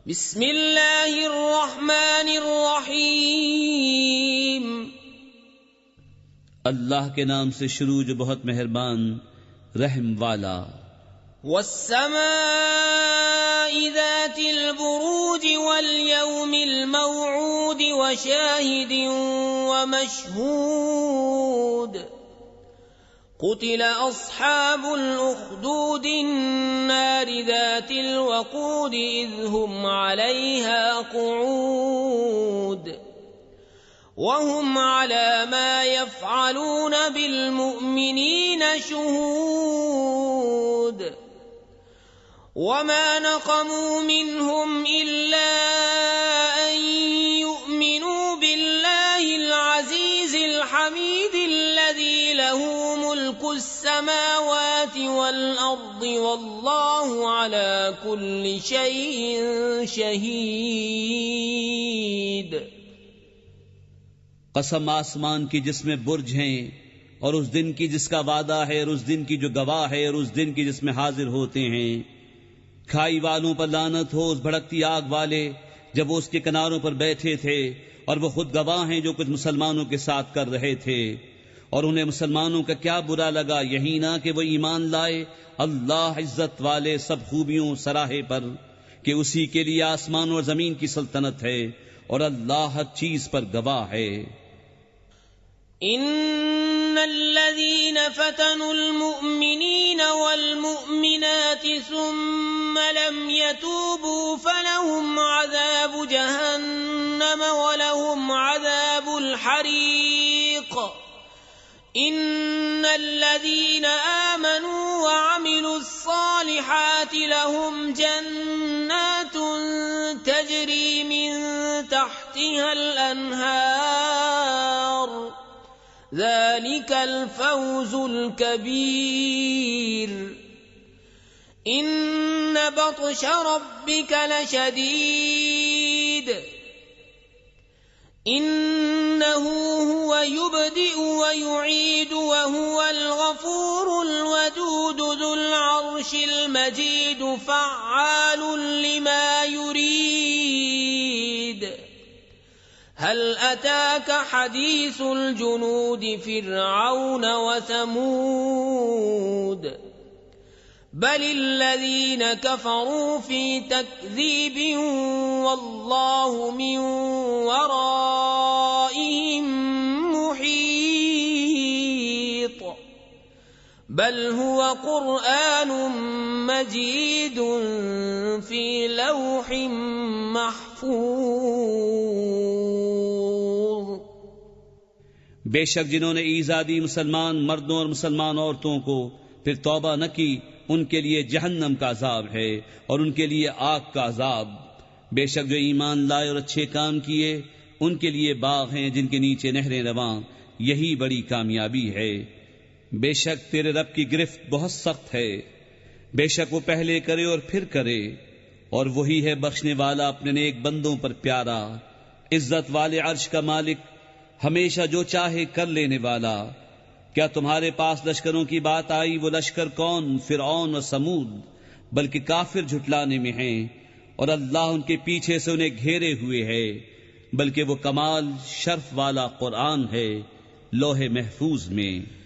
बिस्मिल्लाहिर्रहमानिर्रहीम। अल्लाह के नाम से शुरू जो बहुत मेहरबान रहम वाला। वस्समाइ ज़ातिल बुरूज वल यौमिल मौऊद व शाहिदिन व मशहूद। क़ुतिल अस्हाबुल उख़्दूद अन्नार ज़ातिल वक़ूद इज़ हुम अलैहा क़ुऊद वहुम अला मा यफ़अलून बिलमुअ्मिनीन शुहूद। वमा नक़मू मिनहुम इल्ला अन युअ्मिनू बिल्लाहिल अज़ीज़िल हमीदिल्लज़ी लहू मुल्कुस समावाति वल अर्दि वल्लाहु अला कुल्लि शैइन शहीद। कसम आसमान की जिसमें बुर्ज हैं और उस दिन की जिसका वादा है और उस दिन की जो गवाह है और उस दिन की जिसमें हाजिर होते हैं। खाई वालों पर लानत हो उस भड़कती आग वाले जब वो उसके किनारों पर बैठे थे और वो खुद गवाह हैं जो कुछ मुसलमानों के साथ कर रहे थे। और उन्हें मुसलमानों का क्या बुरा लगा, यही ना कि वो ईमान लाए अल्लाह इज्जत वाले सब खूबियों सराहे पर कि उसी के लिए आसमान और जमीन की सल्तनत है और अल्लाह हर चीज पर गवाह है। इन्नल्लज़ीन फतनुल मुअ्मिनीन वल मुअ्मिनाति सुम्मा लम यतूबू फलहुम अज़ाबु जहन्नम वलहुम अज़ाबुल हरीक़। इन्नल्लज़ीन आमनू वअमिलुस सालिहाति लहुम जन्नातुन तजरी मिन तहतिहल अन्हार ज़ालिकल फ़ौज़ुल कबीर। इन्न बत्श रब्बिक लशदीद इन्नहु हुवा युब्दिउ व युईदु व हुवल गफूरुल वदूद ज़ुल अर्शिल मजीद फ़अ्आलुन लिमा युरीद। हल अताक हदीसुल जुनूद फ़िरऔन व समूद बलिल्लज़ीन कफ़रू फ़ी तकज़ीब वल्लाहु मिन वराइहिम मुहीत। बल हुवा क़ुरआनुम मजीदुन फ़ी लौहिम महफ़ूज़। बेशक जिन्होंने ईज़ा दी मुसलमान मर्दों और मुसलमान औरतों को फिर तौबा न की उनके लिए जहन्नम का अजाब है और उनके लिए आग का अजाब। बेशक जो ईमान लाए और अच्छे काम किए उनके लिए बाग हैं जिनके नीचे नहरें रवां, यही बड़ी कामयाबी है। बेशक तेरे रब की गिरफ्त बहुत सख्त है। बेशक वो पहले करे और फिर करे और वही है बख्शने वाला अपने नेक बंदों पर प्यारा। इज्जत वाले अर्श का मालिक हमेशा जो चाहे कर लेने वाला। क्या तुम्हारे पास लश्करों की बात आई? वो लश्कर कौन? फिरऔन और समूद, बल्कि काफिर झुटलाने में हैं और अल्लाह उनके पीछे से उन्हें घेरे हुए है। बल्कि वो कमाल शर्फ वाला कुरान है लोहे महफूज में।